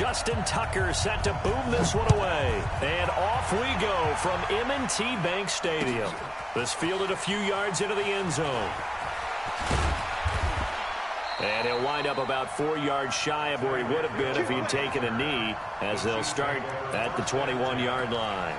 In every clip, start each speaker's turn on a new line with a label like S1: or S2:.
S1: Justin Tucker set to boom this one away. And off we go from M&T Bank Stadium. This fielded a few yards into the end zone. And he'll wind up about 4 yards shy of where he would have been if he had taken a knee, as they'll start at the 21-yard line.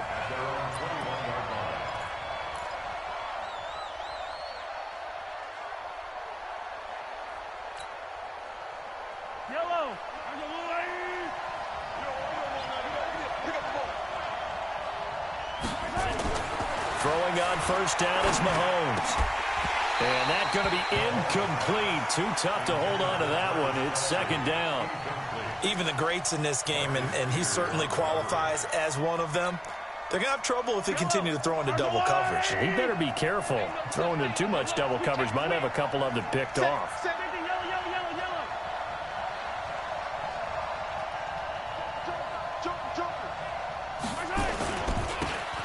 S1: Throwing on first down is Mahomes. And that's going to be incomplete. Too tough to hold on to that one. It's second down.
S2: Even the greats in this game, and he certainly qualifies as one of them, they're going to have trouble if they continue to throw into double coverage.
S1: He better be careful. Throwing into too much double coverage might have a couple of them picked off.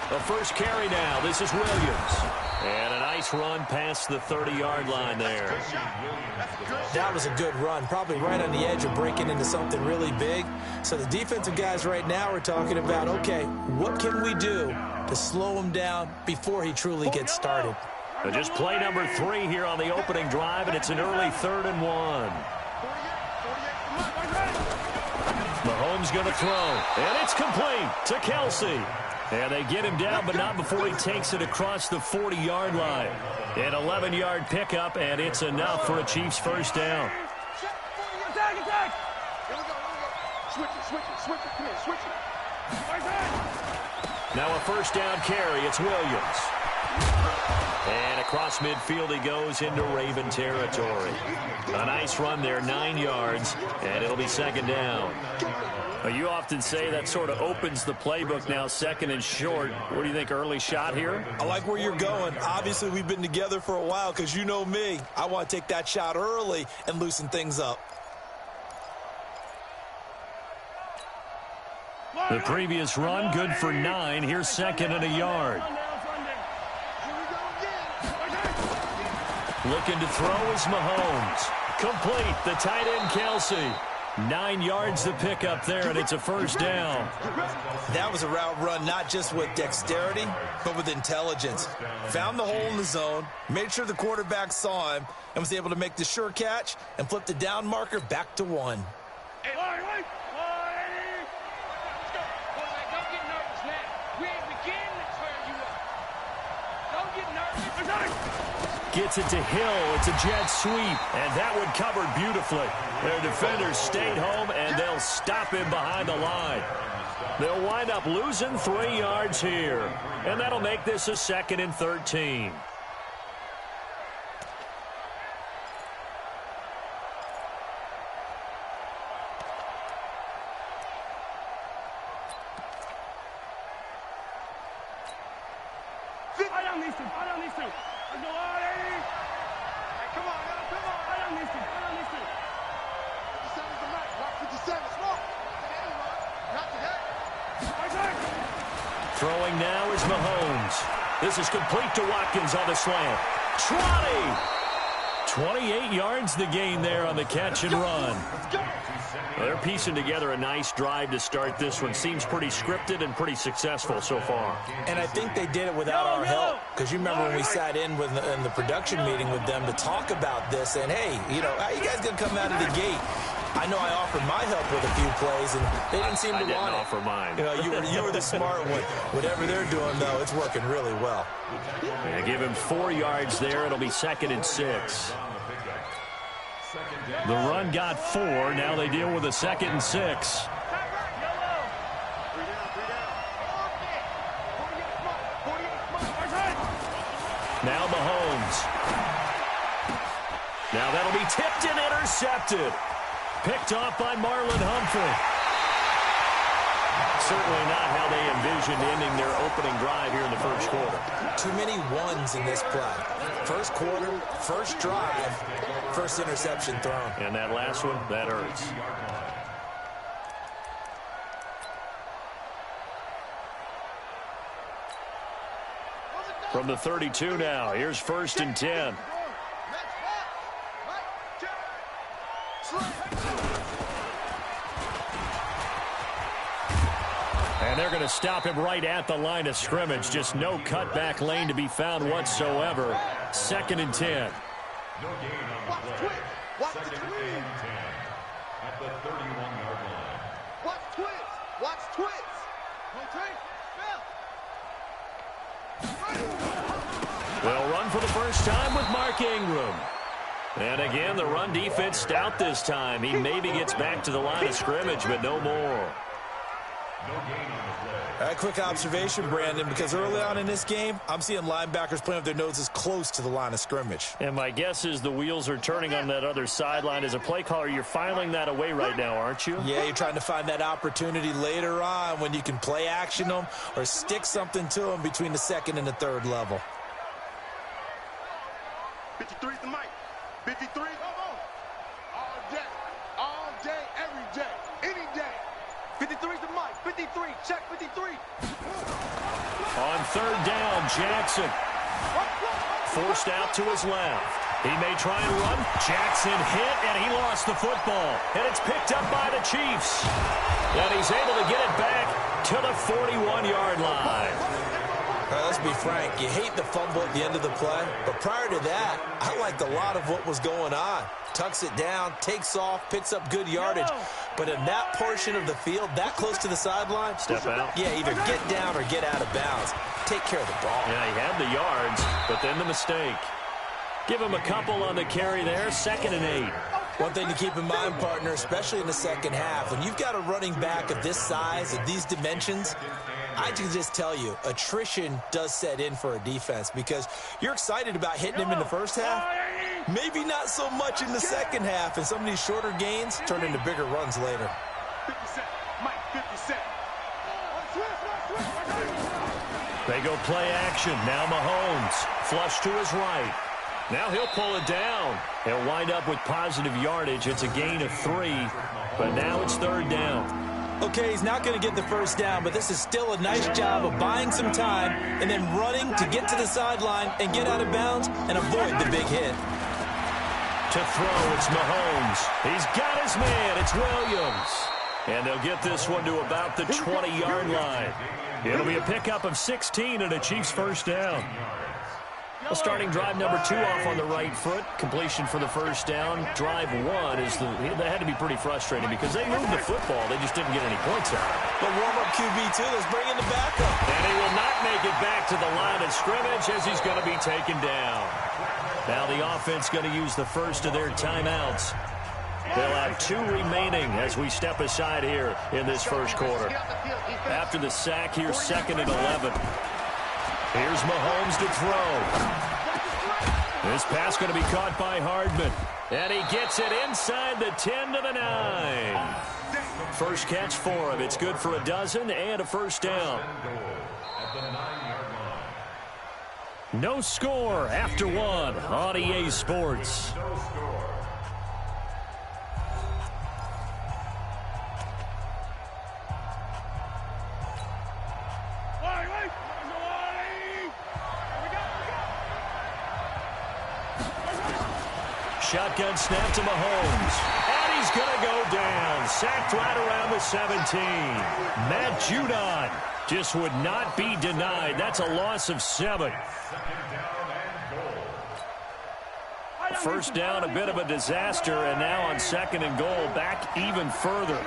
S1: The first carry now. This is Williams. And a nice run past the 30-yard line there.
S2: That was a good run, probably right on the edge of breaking into something really big. So the defensive guys right now are talking about, okay, what can we do to slow him down before he truly gets started?
S1: So just play number 3 here on the opening drive, and it's an early 3rd and 1. Mahomes going to throw, and it's complete to Kelsey. And they get him down, but not before he takes it across the 40-yard line. An 11-yard pickup, and it's enough for a Chiefs first down.
S3: Attack! Here we go. Switch it. Come here, switch it.
S1: Now a first down carry. It's Williams. And across midfield he goes into Raven territory. A nice run there, 9 yards, and it'll be second down. You often say that sort of opens the playbook now, second and short. What do you think, early shot here?
S2: I like where you're going. Obviously, we've been together for a while because you know me. I want to take that shot early and loosen things up.
S1: The previous run, good for 9. Here's second and a yard. Looking to throw is Mahomes. Complete, the tight end Kelsey. 9 yards to pick up there, and it's a first down.
S2: That was a route run not just with dexterity, but with intelligence. Found the hole in the zone, made sure the quarterback saw him, and was able to make the sure catch and flip the down marker back to 1.
S3: Hey, let's go. Don't get nervous now. We ain't beginning to turn you up. Don't get nervous.
S1: Gets it to Hill. It's a jet sweep, and that one covered beautifully. Their defenders stayed home, and they'll stop him behind the line. They'll wind up losing 3 yards here, and that'll make this a 2nd and 13.
S3: I don't need to. Let's go, Artie. Hey, come on. I don't need to.
S1: Throwing now is Mahomes. This is complete to Watkins on the slant. Trotty! 28 yards the gain there on the catch and run. Well, they're piecing together a nice drive to start this one. Seems pretty scripted and pretty successful so far.
S2: And I think they did it without our help. Because you remember when we sat in the production meeting with them to talk about this. And, hey, how you guys going to come out of the gate? I know I offered my help with a few plays, and they didn't seem to want it.
S1: I didn't offer mine.
S2: You were the smart one. Whatever they're doing, though, it's working really well.
S1: Yeah, give him 4 yards there. It'll be 2nd and 6. The run got 4. Now they deal with a 2nd and 6. Now Mahomes. Now that'll be tipped and intercepted. Picked off by Marlon Humphrey. Certainly not how they envisioned ending their opening drive here in the first quarter.
S2: Too many ones in this play. First quarter, first drive, first interception thrown.
S1: And that last one, that hurts. From the 32 now, here's 1st and 10. they're going to stop him right at the line of scrimmage. Just no cutback lane to be found whatsoever. 2nd and 10.
S4: No gain on the play. Second and 10 at the 31-yard line.
S5: Watch twits. Watch twits.
S1: They'll run for the first time with Mark Ingram. And again, the run defense stout this time. He maybe gets back to the line of scrimmage, but no more.
S4: No gain on the play.
S2: A quick observation, Brandon, because early on in this game, I'm seeing linebackers playing with their noses close to the line of scrimmage.
S1: And my guess is the wheels are turning on that other sideline. As a play caller, you're filing that away right now, aren't you?
S2: Yeah, you're trying to find that opportunity later on when you can play action them or stick something to them between the 2nd and the 3rd level.
S5: 53's the mic. 53. Come on. All day, every day, any day. 53's the mic. 53. Check 53.
S1: On 3rd down, Jackson. Forced out to his left. He may try and run. Jackson hit, and he lost the football. And it's picked up by the Chiefs. And he's able to get it back to the 41-yard line.
S2: Let's be frank, you hate the fumble at the end of the play, but prior to that, I liked a lot of what was going on. Tucks it down, takes off, picks up good yardage, but in that portion of the field, that close to the sideline,
S1: step out.
S2: Yeah, either get down or get out of bounds. Take care of the ball.
S1: Yeah, he had the yards, but then the mistake. Give him a couple on the carry there, 2nd and 8.
S2: One thing to keep in mind, partner, especially in the second half, when you've got a running back of this size, of these dimensions, I can just tell you, attrition does set in for a defense because you're excited about hitting him in the first half, maybe not so much in the second half, and some of these shorter gains turn into bigger runs later.
S5: 50 cent. Mike, 50 cent.
S1: They go play action. Now Mahomes, flush to his right. Now he'll pull it down. He'll wind up with positive yardage. It's a gain of 3, but now it's 3rd down.
S2: Okay, he's not going to get the first down, but this is still a nice job of buying some time and then running to get to the sideline and get out of bounds and avoid the big hit.
S1: To throw, it's Mahomes. He's got his man. It's Williams. And they'll get this one to about the 20-yard line. It'll be a pickup of 16 and a Chiefs first down. Well, starting drive number 2 off on the right foot. Completion for the first down. Drive 1 is they had to be pretty frustrating because they moved the football. They just didn't get any points out.
S2: The warm-up QB2, let's bring in the backup.
S1: And he will not make it back to the line of scrimmage as he's going to be taken down. Now the offense going to use the first of their timeouts. They'll have 2 remaining as we step aside here in this first quarter. After the sack, here's 2nd and 11. Here's Mahomes to throw. This pass going to be caught by Hardman. And he gets it inside the 10 to the 9. First catch for him. It's good for a dozen and a first down. No score after 1 on EA Sports. Shotgun snap to Mahomes. And he's going to go down. Sacked right around the 17. Matt Judon just would not be denied. That's a loss of 7. First down, a bit of a disaster. And now on 2nd and goal, back even further.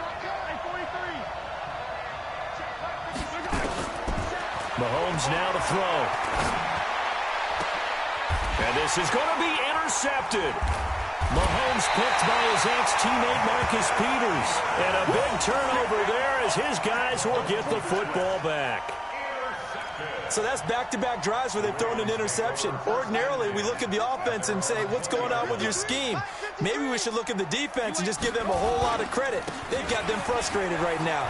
S1: Mahomes now to throw. And this is going to be intercepted. Mahomes picked by his ex-teammate Marcus Peters. And a big turnover there as his guys will get the football back.
S2: So that's back-to-back drives where they've thrown an interception. Ordinarily, we look at the offense and say, what's going on with your scheme? Maybe we should look at the defense and just give them a whole lot of credit. They've got them frustrated right now.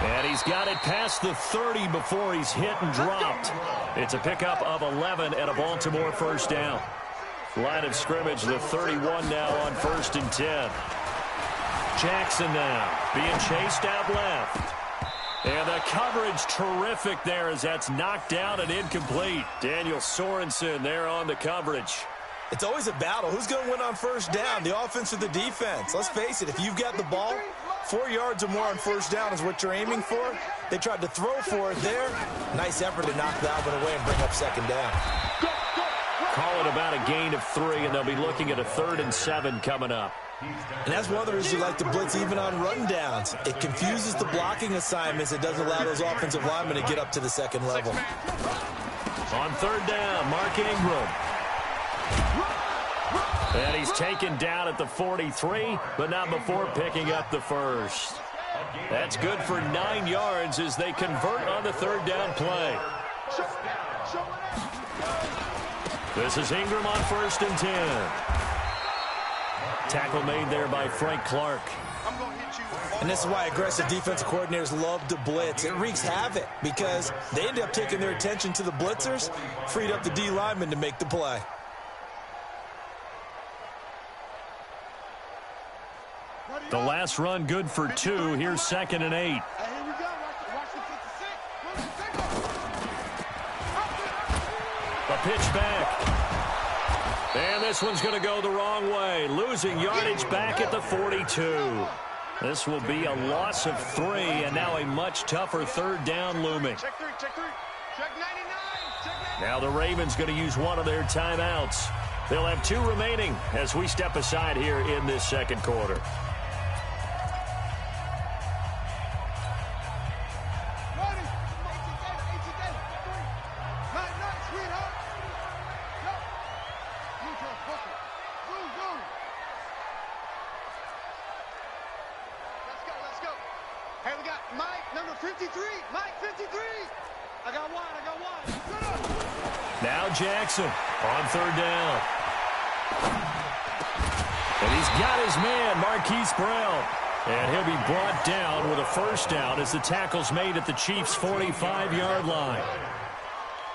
S1: And he's got it past the 30 before he's hit and dropped. It's a pickup of 11 and a Baltimore first down. Line of scrimmage, the 31 now on 1st and 10. Jackson now being chased out left. And the coverage terrific there as that's knocked down and incomplete. Daniel Sorensen there on the coverage.
S2: It's always a battle. Who's going to win on first down, the offense or the defense? Let's face it, if you've got the ball, 4 yards or more on first down is what you're aiming for. They tried to throw for it there. Nice effort to knock that one away and bring up second down.
S1: Call it about a gain of 3, and they'll be looking at a 3rd and 7 coming up.
S2: And that's one of the reasons you like to blitz even on run downs. It confuses the blocking assignments. It doesn't allow those offensive linemen to get up to the second level.
S1: On 3rd down, Mark Ingram. And he's taken down at the 43, but not before picking up the first. That's good for 9 yards as they convert on the 3rd down play. This is Ingram on 1st and 10. Tackle made there by Frank Clark.
S2: And this is why aggressive defensive coordinators love to blitz. It wreaks havoc because they end up taking their attention to the blitzers, freed up the D lineman to make the play.
S1: The last run good for 2. Here's 2nd and 8.
S5: Here we go. Watch the 56.
S1: A pitch back. And this one's going to go the wrong way. Losing yardage back at the 42. This will be a loss of 3, and now a much tougher 3rd down looming.
S5: Check 3. Check 99. Check 99.
S1: Now the Ravens going to use one of their timeouts. They'll have 2 remaining as we step aside here in this 2nd quarter.
S5: Hey, we got Mike, number 53. Mike, 53. I got one.
S1: Now Jackson on 3rd down. And he's got his man, Marquise Brown. And he'll be brought down with a 1st down as the tackle's made at the Chiefs' 45-yard line.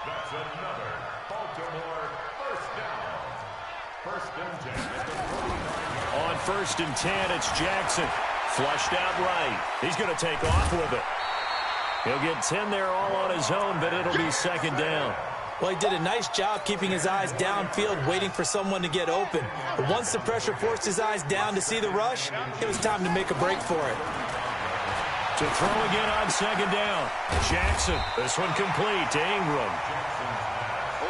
S4: That's another Baltimore 1st down. 1st and 10.
S1: On 1st and 10, it's Jackson. Flushed out right. He's going to take off with it. He'll get 10 there all on his own, but it'll be 2nd down.
S2: Well, he did a nice job keeping his eyes downfield, waiting for someone to get open. But once the pressure forced his eyes down to see the rush, it was time to make a break for it.
S1: To throw again on 2nd down. Jackson, this one complete to Ingram.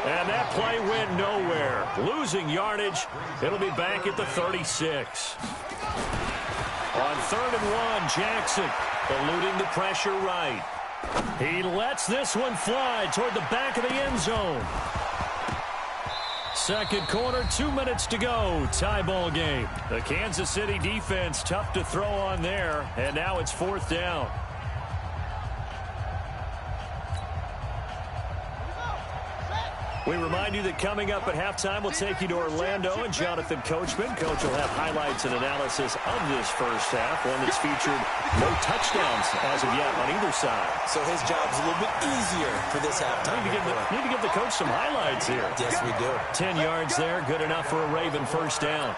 S1: And that play went nowhere. Losing yardage. It'll be back at the 36. On 3rd and 1, Jackson eluding the pressure right. He lets this one fly toward the back of the end zone. 2nd quarter, 2 minutes to go. Tie ball game. The Kansas City defense tough to throw on there, and now it's 4th down. We remind you that coming up at halftime, we'll take you to Orlando and Jonathan Coachman. Coach will have highlights and analysis of this first half, one that's featured no touchdowns as of yet on either side.
S2: So his job's a little bit easier for this halftime.
S1: Need to give the coach some highlights here.
S2: Yes, we do.
S1: 10 yards there, good enough for a Raven 1st down.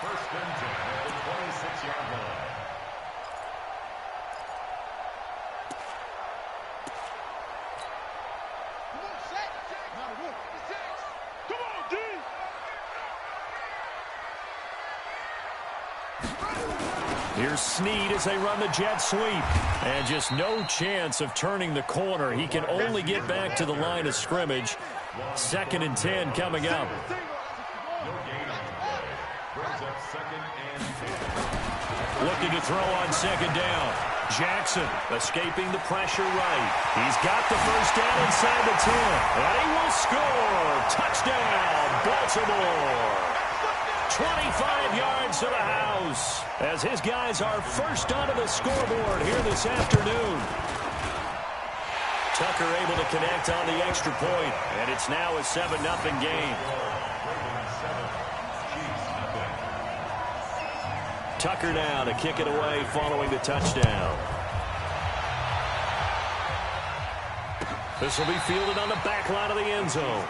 S4: 1st and 10 at the 26-yard line.
S1: Here's Snead as they run the jet sweep. And just no chance of turning the corner. He can only get back to the line of scrimmage. 2nd and 10 coming up. Looking to throw on 2nd down. Jackson escaping the pressure right. He's got the 1st down inside the 10. And he will score. Touchdown, Baltimore. 25 yards to the house as his guys are first onto the scoreboard here this afternoon. Tucker able to connect on the extra point, and it's now a 7-0 game. Tucker now to kick it away following the touchdown. This will be fielded on the back line of the end zone.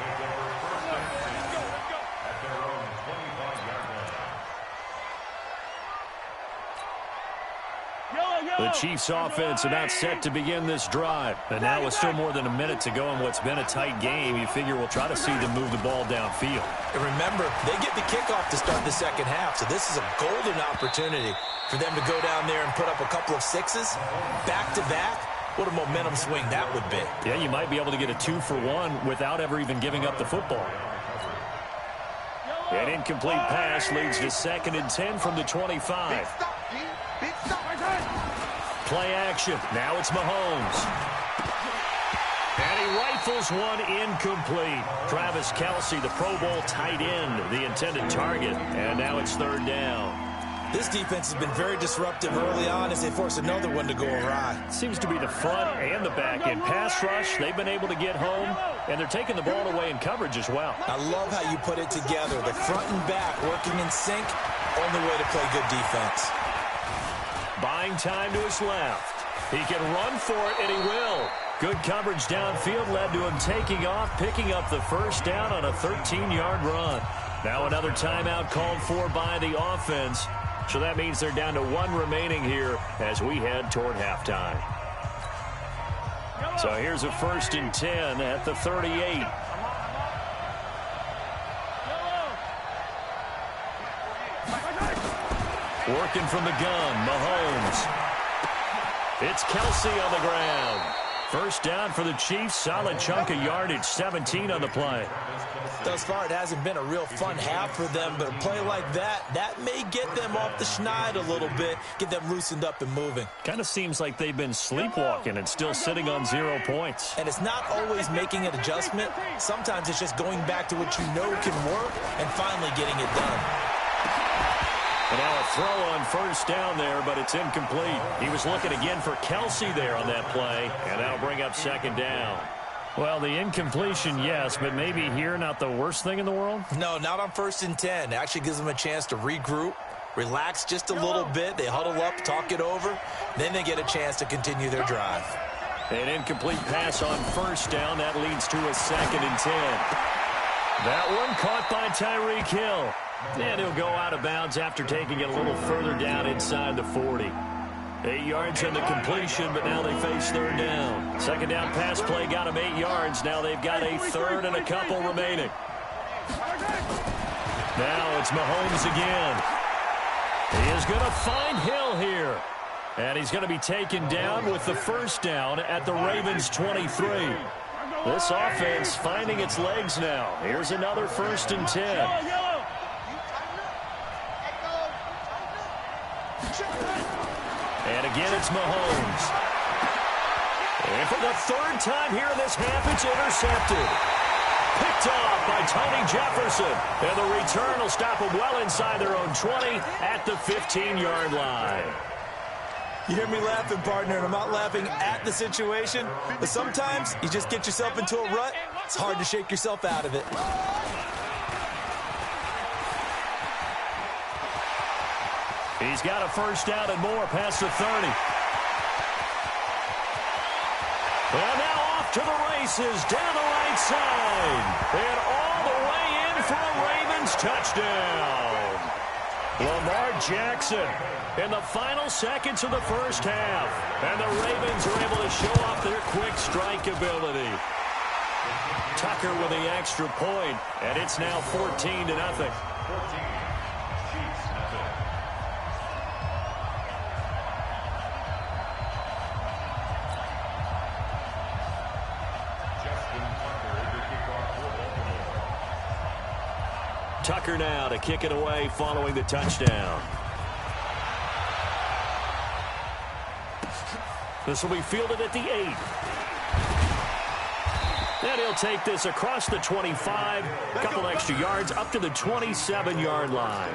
S1: The Chiefs offense about set to begin this drive. And now with still more than a minute to go in what's been a tight game, you figure we'll try to see them move the ball downfield.
S2: And remember, they get the kickoff to start the second half, so this is a golden opportunity for them to go down there and put up a couple of sixes back-to-back. What a momentum swing that would be.
S1: Yeah, you might be able to get a 2-for-1 without ever even giving up the football. An incomplete pass leads to 2nd and 10 from the 25. Play action. Now it's Mahomes. And he rifles one incomplete. Travis Kelce, the Pro Bowl tight end, the intended target. And now it's 3rd down.
S2: This defense has been very disruptive early on as they force another one to go awry.
S1: Seems to be the front and the back end. Pass rush, they've been able to get home, and they're taking the ball away in coverage as well.
S2: I love how you put it together. The front and back working in sync. Only way to play good defense.
S1: Buying time to his left. He can run for it, and he will. Good coverage downfield led to him taking off, picking up the 1st down on a 13-yard run. Now another timeout called for by the offense. So that means they're down to 1 remaining here as we head toward halftime. So here's a 1st and 10 at the 38. Working from the gun, Mahomes. It's Kelce on the ground. 1st down for the Chiefs. Solid chunk of yardage, 17 on the play.
S2: Thus far, it hasn't been a real fun half for them, but a play like that may get them off the schneid a little bit, get them loosened up and moving.
S1: Kind of seems like they've been sleepwalking and still sitting on 0 points.
S2: And it's not always making an adjustment. Sometimes it's just going back to what you know can work and finally getting it done.
S1: And now a throw on 1st down there, but it's incomplete. He was looking again for Kelce there on that play, and that'll bring up 2nd down. Well, the incompletion, yes, but maybe here not the worst thing in the world?
S2: No, not on 1st and 10. It actually gives them a chance to regroup, relax just a little bit. They huddle up, talk it over. Then they get a chance to continue their drive.
S1: An incomplete pass on 1st down. That leads to a 2nd and 10. That one caught by Tyreek Hill. And he'll go out of bounds after taking it a little further down inside the 40. 8 yards on the completion, but now they face 3rd down. 2nd down pass play got them 8 yards. Now they've got a 3rd and a couple remaining. Now it's Mahomes again. He is going to find Hill here. And he's going to be taken down with the 1st down at the Ravens' 23. This offense finding its legs now. Here's another 1st and 10. And again, it's Mahomes. And for the 3rd time here in this half, it's intercepted. Picked off by Tony Jefferson. And the return will stop them well inside their own 20 at the 15-yard line.
S2: You hear me laughing, partner, and I'm not laughing at the situation. But sometimes you just get yourself into a rut. It's hard to shake yourself out of it.
S1: He's got a 1st down and more past the 30. And now off to the races down the right side. And all the way in for a Ravens touchdown. Lamar Jackson in the final seconds of the 1st half. And the Ravens are able to show off their quick strike ability. Tucker with the extra point, and it's now 14-0. Tucker now to kick it away following the touchdown. This will be fielded at the 8. And he'll take this across the 25, a couple extra yards up to the 27-yard line.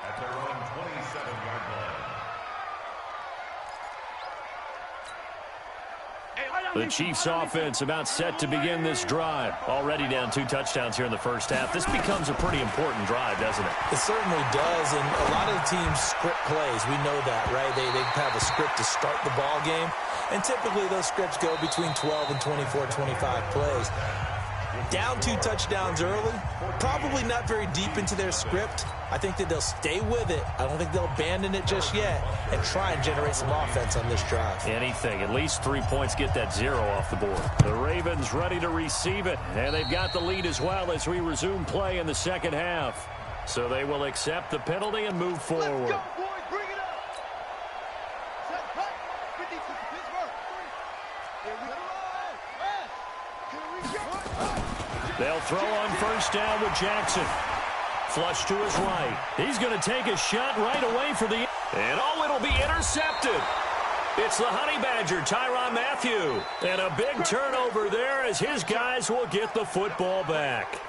S4: At their own 27-yard line.
S1: The Chiefs offense about set to begin this drive. Already down 2 touchdowns here in the 1st half. This becomes a pretty important drive, doesn't it?
S2: It certainly does, and a lot of the teams script plays. We know that, right? They have a script to start the ball game, and typically those scripts go between 12 and 24, 25 plays. Down 2 touchdowns early, probably not very deep into their script. I think that they'll stay with it. I don't think they'll abandon it just yet and try and generate some offense on this drive.
S1: Anything, at least 3 points, get that 0 off the board. The Ravens ready to receive it, and they've got the lead as well as we resume play in the second half. So they will accept the penalty and move forward.
S5: Let's go, boys. Bring it up. Set, cut. 50 to Pittsburgh. Here we go.
S1: They'll throw on first down with Jackson. Flush to his right. He's going to take a shot right away for the... And it'll be intercepted. It's the Honey Badger, Tyrann Mathieu. And a big turnover there as his guys will get the football back.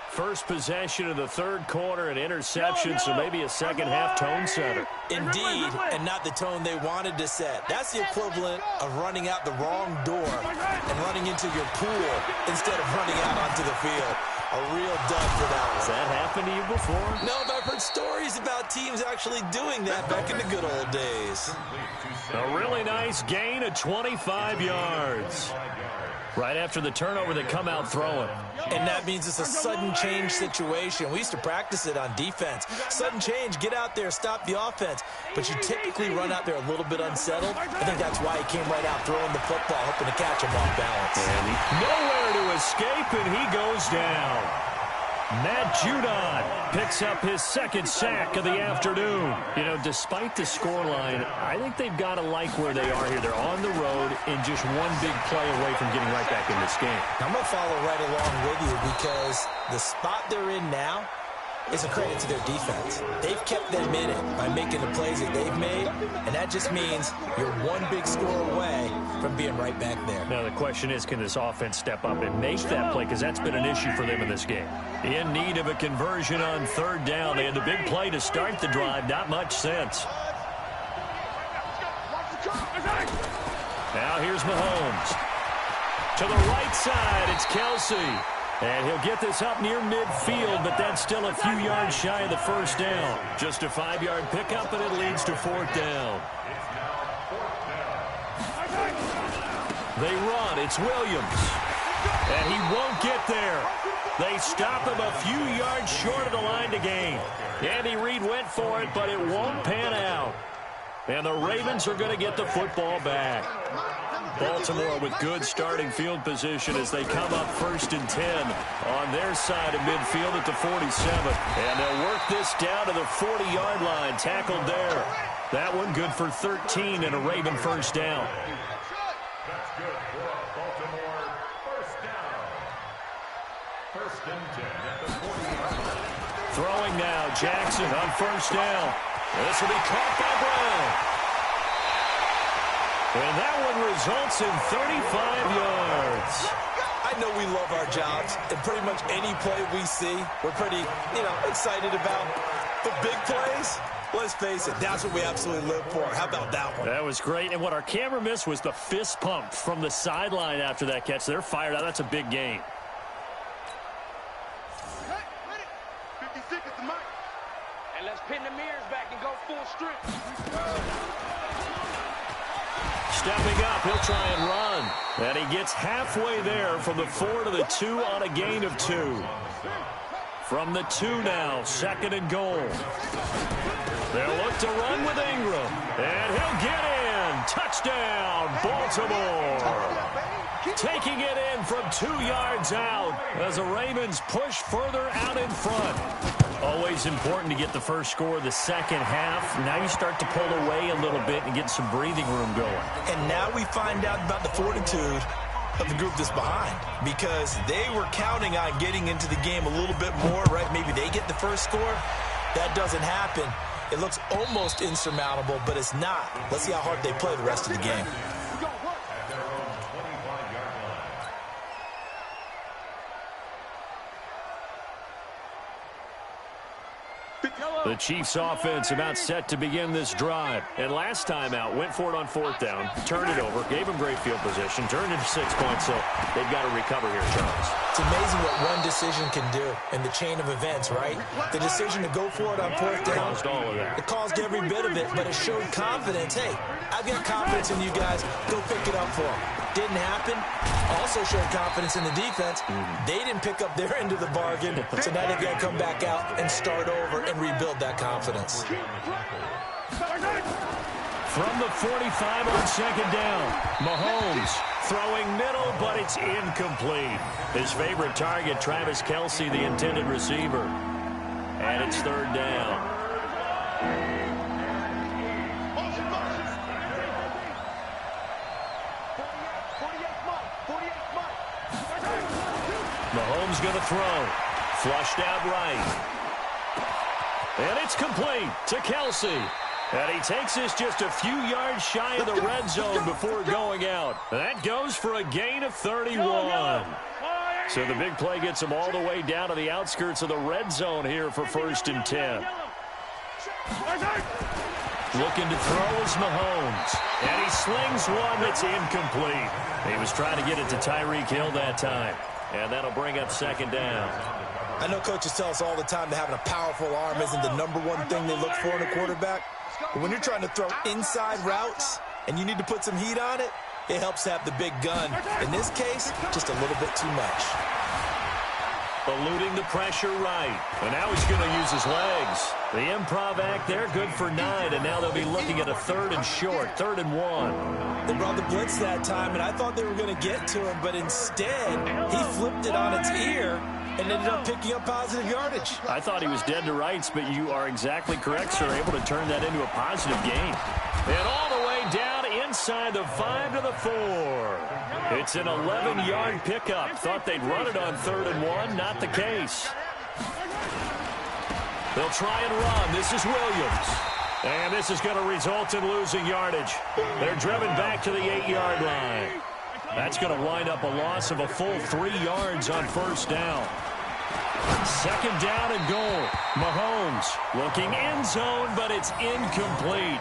S1: First possession of the third quarter, an interception, so maybe a second-half tone setter.
S2: Indeed, and not the tone they wanted to set. That's the equivalent of running out the wrong door and running into your pool instead of running out onto the field. A real dud for that one.
S1: Has that happened to you before?
S2: No, but I've heard stories about teams actually doing that back in the good old days.
S1: A really nice gain of 25 yards. Right after the turnover, they come out throwing.
S2: And that means it's a sudden change situation. We used to practice it on defense. Sudden change, get out there, stop the offense. But you typically run out there a little bit unsettled. I think that's why he came right out throwing the football, hoping to catch him off balance.
S1: And nowhere to escape, and he goes down. Matt Judon picks up his second sack of the afternoon. You know, despite the scoreline, I think they've got to like where they are here. They're on the road and just one big play away from getting right back in this game.
S2: I'm going to follow right along with you because the spot they're in now is a credit to their defense. They've kept them in it by making the plays that they've made, and that just means you're one big score away from being right back there.
S1: Now, the question is, can this offense step up and make that play? Because that's been an issue for them in this game. In need of a conversion on third down. They had the big play to start the drive. Not much sense. Now here's Mahomes. To the right side, it's Kelsey. And he'll get this up near midfield, but that's still a few yards shy of the first down. Just a 5-yard pickup, and it leads to fourth down. They run. It's Williams. And he won't get there. They stop him a few yards short of the line to gain. Andy Reid went for it, but it won't pan out. And the Ravens are going to get the football back. Baltimore with good starting field position as they come up 1st and 10 on their side of midfield at the 47. And they'll work this down to the 40-yard line. Tackled there. That one good for 13 and a Raven first down.
S4: That's good for a Baltimore first down. 1st and 10 at the 40-yard line.
S1: Throwing now, Jackson on first down. This will be caught by Brown. And that one results in 35 yards.
S2: I know we love our jobs, and pretty much any play we see, we're pretty, excited about. But big plays, let's face it, that's what we absolutely live for. How about that one?
S1: That was great. And what our camera missed was the fist pump from the sideline after that catch. They're fired out. That's a big gain.
S5: 56 is the mic.
S3: And let's pin the mirrors back and go full strength.
S1: Stepping up, he'll try and run. And he gets halfway there from the 4 to the 2 on a gain of 2. From the 2 now, 2nd and goal. They'll look to run with Ingram. And he'll get in. Touchdown, Baltimore. Taking it in from 2 yards out as the Ravens push further out in front. Always important to get the first score of the second half. Now you start to pull away a little bit and get some breathing room going.
S2: And now we find out about the fortitude of the group that's behind, because they were counting on getting into the game a little bit more, right? Maybe they get the first score. That doesn't happen. It looks almost insurmountable, but it's not. Let's see how hard they play the rest of the game.
S1: The Chiefs offense about set to begin this drive. And last time out, went for it on 4th down, turned it over, gave them great field position, turned into 6 points, so they've got to recover here, Charles.
S2: It's amazing what one decision can do in the chain of events, right? The decision to go for it on 4th down.
S1: Caused all of that.
S2: It caused every bit of it, but it showed confidence. Hey, I've got confidence in you guys. Go pick it up for them. Didn't happen. Also showed confidence in the defense. They didn't pick up their end of the bargain, so now they've got to come back out and start over and rebuild that confidence.
S1: From the 45 on second down, Mahomes throwing middle, but it's incomplete. His favorite target, Travis Kelce, the intended receiver. And it's third down. Mahomes going to throw. Flushed out right. And it's complete to Kelce. And he takes this just a few yards shy of the red zone before going out. That goes for a gain of 31. So the big play gets him all the way down to the outskirts of the red zone here for 1st and 10. Looking to throw is Mahomes. And he slings one that's incomplete. He was trying to get it to Tyreek Hill that time. And that'll bring up second down.
S2: I know coaches tell us all the time that having a powerful arm isn't the #1 thing they look for in a quarterback. But when you're trying to throw inside routes and you need to put some heat on it, it helps to have the big gun. In this case, just a little bit too much.
S1: Eluding the pressure right. And now he's going to use his legs. The improv act there, good for 9. And now they'll be looking at a 3rd and short, 3rd and 1.
S2: They brought the blitz that time, and I thought they were going to get to him. But instead, he flipped it on its ear and ended up picking up positive yardage.
S1: I thought he was dead to rights, but you are exactly correct, sir. Able to turn that into a positive gain. And all the way down inside the 5 to the 4. It's an 11-yard pickup. Thought they'd run it on 3rd and 1. Not the case. They'll try and run. This is Williams. And this is going to result in losing yardage. They're driven back to the 8-yard line. That's going to wind up a loss of a full 3 yards on 1st down. 2nd down and goal. Mahomes looking end zone, but it's incomplete.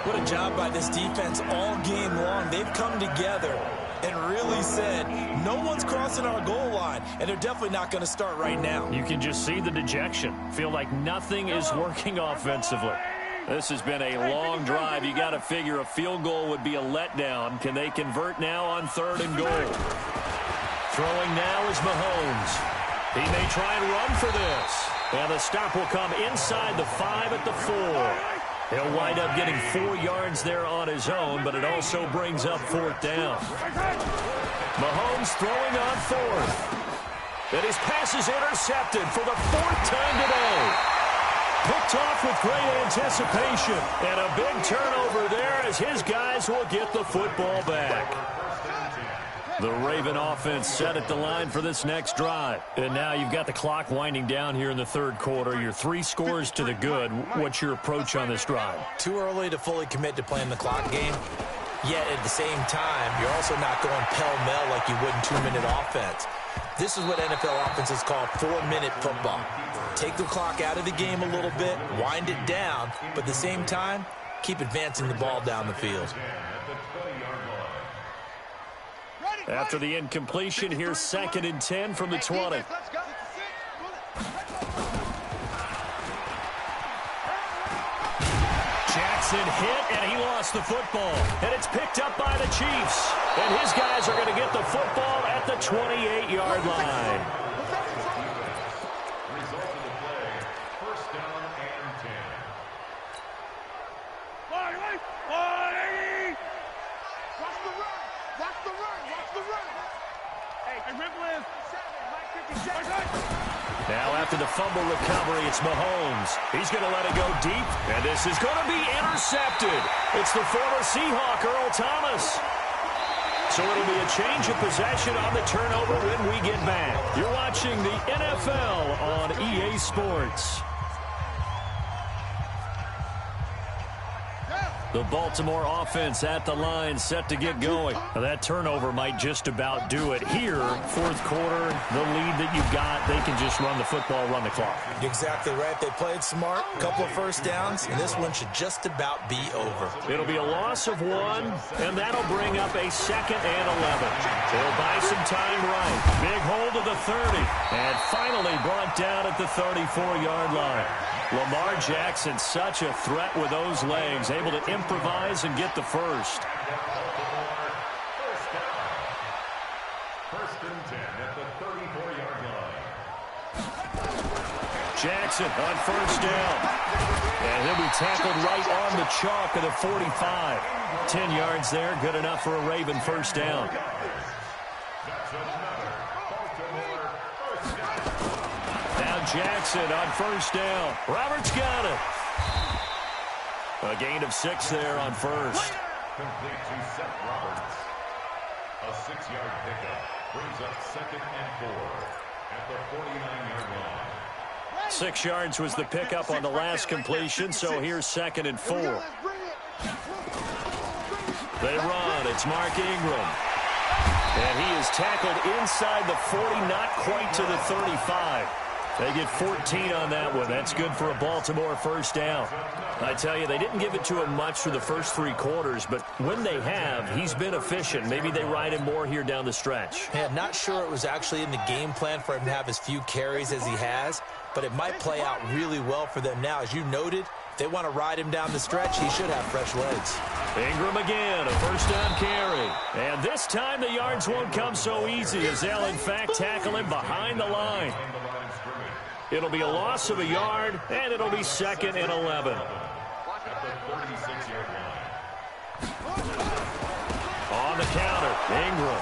S2: What a job by this defense all game long. They've come together and really said, no one's crossing our goal line, and they're definitely not going to start right now.
S1: You can just see the dejection. Feel like nothing is working offensively. This has been a long drive. You got to figure a field goal would be a letdown. Can they convert now on 3rd and goal? Throwing now is Mahomes. He may try and run for this. And the stop will come inside the 5 at the 4. He'll wind up getting 4 yards there on his own, but it also brings up 4th down. Mahomes throwing on 4th. And his pass is intercepted for the 4th time today. Picked off with great anticipation. And a big turnover there as his guys will get the football back. The Raven offense set at the line for this next drive. And now you've got the clock winding down here in the 3rd quarter. You're 3 scores to the good. What's your approach on this drive?
S2: Too early to fully commit to playing the clock game. Yet at the same time, you're also not going pell-mell like you would in 2-minute offense. This is what NFL offenses call 4-minute football. Take the clock out of the game a little bit, wind it down, but at the same time, keep advancing the ball down the field.
S1: After the incompletion, here's 2nd and 10 from the 20. Jackson hit, and he lost the football. And it's picked up by the Chiefs. And his guys are going to get the football at the 28-yard line. Now after the fumble recovery, it's Mahomes. He's going to let it go deep, and this is going to be intercepted. It's the former Seahawk, Earl Thomas. So it'll be a change of possession on the turnover when we get back. You're watching the NFL on EA Sports. The Baltimore offense at the line, set to get going. Now that turnover might just about do it here. 4th quarter, the lead that you've got, they can just run the football, run the clock.
S2: Exactly right. They played smart, a couple of 1st downs, and this one should just about be over.
S1: It'll be a loss of 1, and that'll bring up a 2nd and 11. They'll buy some time right. Big hold of the 30, and finally brought down at the 34-yard line. Lamar Jackson, such a threat with those legs, able to improvise and get the first.
S4: First and 10 at the 34-yard line.
S1: Jackson on first down. And he'll be tackled right on the chalk of the 45. 10 yards there, good enough for a Raven first down.
S4: That's another Baltimore first down.
S1: Now Jackson on first down. Roberts got it. A gain of 6 there on first.
S4: Complete to Seth Roberts. A 6-yard pickup brings up 2nd and 4 at the 49-yard line.
S1: 6 yards was the pickup on the last completion, so here's 2nd and 4. They run. It's Mark Ingram. And he is tackled inside the 40, not quite to the 35. They get 14 on that one. That's good for a Baltimore first down. I tell you, they didn't give it to him much for the first 3 quarters, but when they have, he's been efficient. Maybe they ride him more here down the stretch.
S2: Yeah, not sure it was actually in the game plan for him to have as few carries as he has, but it might play out really well for them now. As you noted, if they want to ride him down the stretch, he should have fresh legs.
S1: Ingram again, a first down carry. And this time the yards won't come so easy as they'll, in fact, tackle him behind the line. It'll be a loss of a yard, and it'll be 2nd and 11. On the counter, Ingram.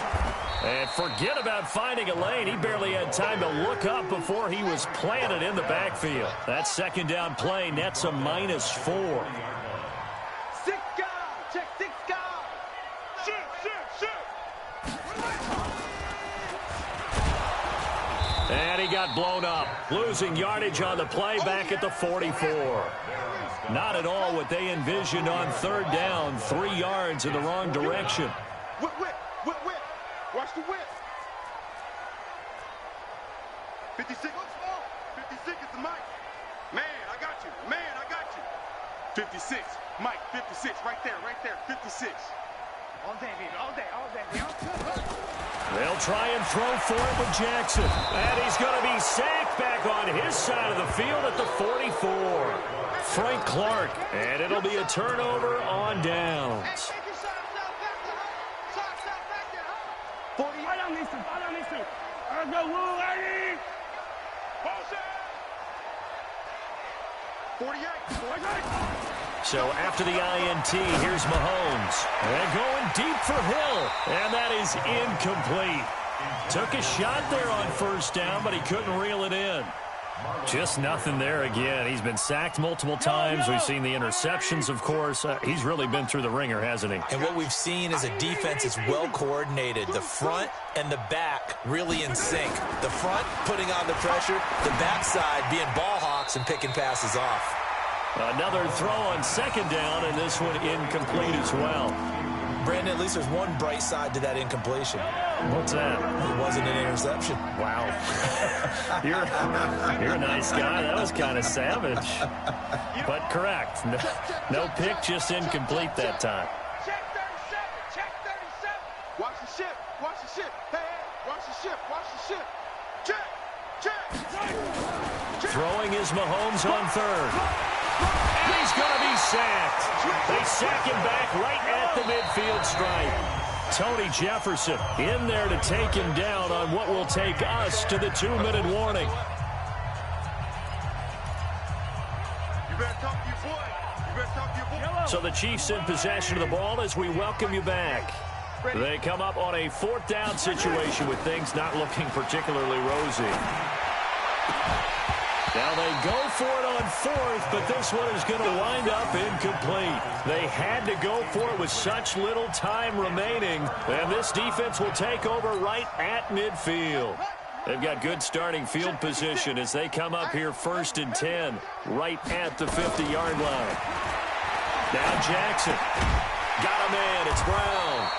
S1: And forget about finding a lane. He barely had time to look up before he was planted in the backfield. That second down play nets a -4.
S5: 6 guys. Check 6 guys. Shoot.
S1: And he got blown up, losing yardage on the play back at the 44. Not at all what they envisioned on 3rd down. 3 yards in the wrong direction.
S5: Whip. Watch the whip. 56. 56 is the mic. Man, I got you. 56. Mike, 56. Right there. 56. All day, baby. All day.
S1: They'll try and throw for it with Jackson. And he's going to be sacked back on his side of the field at the 44. Frank Clark. And it'll be a turnover on downs.
S5: 48.
S1: So after the INT, here's Mahomes. And going deep for Hill. And that is incomplete. Took a shot there on first down, but he couldn't reel it in. Just nothing there again. He's been sacked multiple times. We've seen the interceptions, of course. He's really been through the ringer, hasn't he?
S2: And what we've seen is a defense that's well coordinated. The front and the back really in sync. The front putting on the pressure, the backside being ball hawks and picking passes off.
S1: Another throw on second down, and this one incomplete as well.
S2: Brandon, at least there's one bright side to that incompletion.
S1: What's that?
S2: It wasn't an interception.
S1: Wow. You're a nice guy. That was kind of savage. But correct. No pick, just incomplete that time.
S5: Check 37. Watch the ship. Hey, watch the ship. Check.
S1: Throwing is Mahomes on 3rd. And he's going to be sacked. They sack him back right at the midfield stripe. Tony Jefferson in there to take him down on what will take us to the 2-minute warning.
S5: You better talk to your boy.
S1: So the Chiefs in possession of the ball as we welcome you back. They come up on a 4th down situation with things not looking particularly rosy. Now they go for it on 4th, but this one is going to wind up incomplete. They had to go for it with such little time remaining, and this defense will take over right at midfield. They've got good starting field position as they come up here 1st and 10, right at the 50-yard line. Now Jackson. Got a man. It's Brown.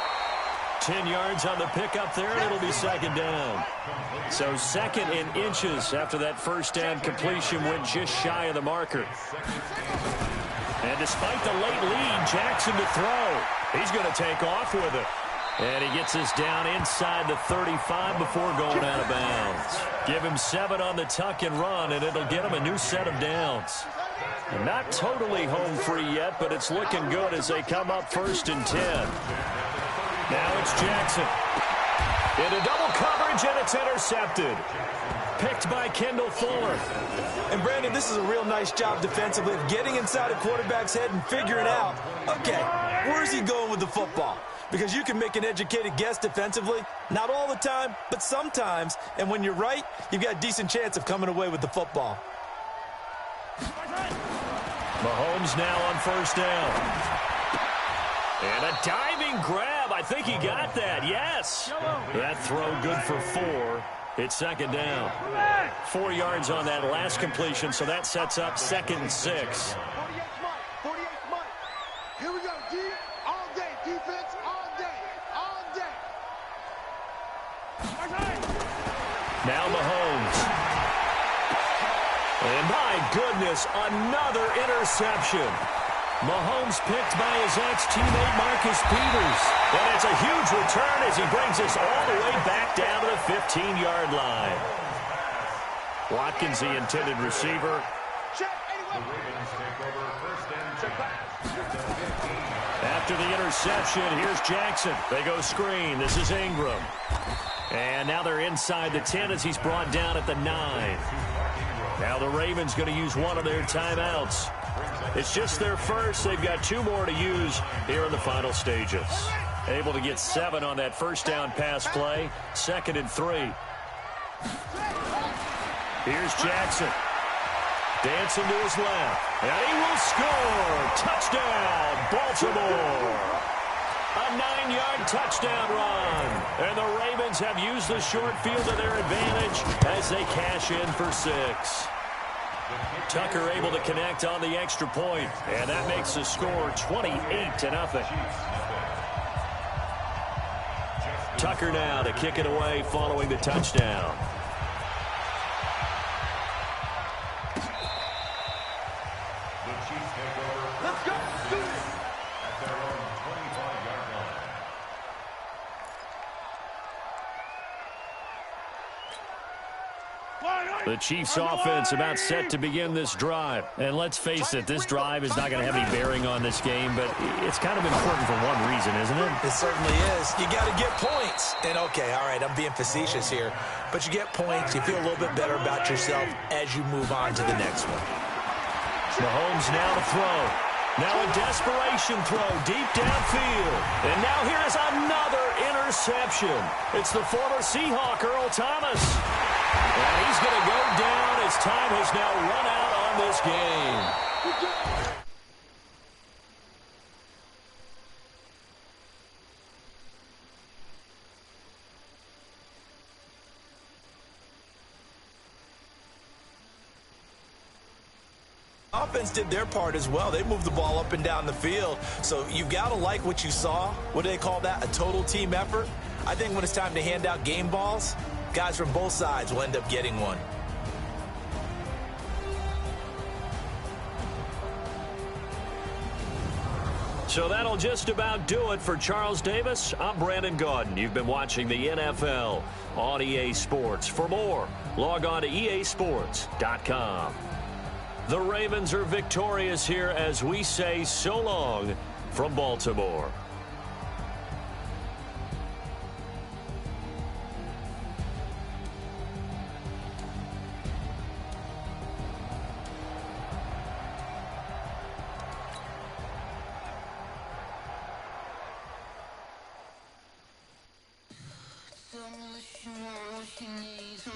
S1: 10 yards on the pickup there, and it'll be 2nd down. So 2nd in inches after that first down completion went just shy of the marker. And despite the late lead, Jackson to throw. He's going to take off with it. And he gets us down inside the 35 before going out of bounds. Give him 7 on the tuck and run, and it'll get him a new set of downs. Not totally home free yet, but it's looking good as they come up 1st and 10. Now it's Jackson. Into double coverage, and it's intercepted. Picked by Kendall Fuller.
S2: And, Brandon, this is a real nice job defensively of getting inside a quarterback's head and figuring out, okay, where's he going with the football? Because you can make an educated guess defensively, not all the time, but sometimes. And when you're right, you've got a decent chance of coming away with the football.
S1: Mahomes now on first down. And a diving grab. I think he got that. Yes. That throw good for 4. It's second down. 4 yards on that last completion, so that sets up 2nd and 6.
S5: 48 money. Here we go, D. All day. Defense all day. All day.
S1: Now Mahomes. And my goodness, another interception. Mahomes picked by his ex-teammate Marcus Peters. And it's a huge return as he brings us all the way back down to the 15-yard line. Watkins, the intended receiver. After the interception, here's Jackson. They go screen. This is Ingram. And now they're inside the 10 as he's brought down at the 9. Now the Ravens going to use one of their timeouts. It's just their first. They've got 2 more to use here in the final stages. Able to get 7 on that first down pass play. 2nd and 3. Here's Jackson. Dancing to his left. And he will score. Touchdown, Baltimore. A 9-yard touchdown run. And the Ravens have used the short field to their advantage as they cash in for 6. Tucker able to connect on the extra point, and that makes the score 28-0. Tucker now to kick it away following the touchdown.
S5: Let's go.
S1: The Chiefs offense about set to begin this drive. And let's face it, this drive is not going to have any bearing on this game, but it's kind of important for one reason, isn't it?
S2: It certainly is. You got to get points. And, okay, all right, I'm being facetious here. But you get points, you feel a little bit better about yourself as you move on to the next one.
S1: Mahomes now to throw. Now a desperation throw deep downfield. And now here is another interception. It's the former Seahawk, Earl Thomas. And he's going to go down as time has now run out on this game.
S2: Offense did their part as well. They moved the ball up and down the field. So you've got to like what you saw. What do they call that? A total team effort? I think when it's time to hand out game balls, guys from both sides will end up getting one.
S1: So that'll just about do it for Charles Davis. I'm Brandon Gaudin. You've been watching the NFL on EA Sports. For more, log on to easports.com. The Ravens are victorious here as we say so long from Baltimore.
S6: She needs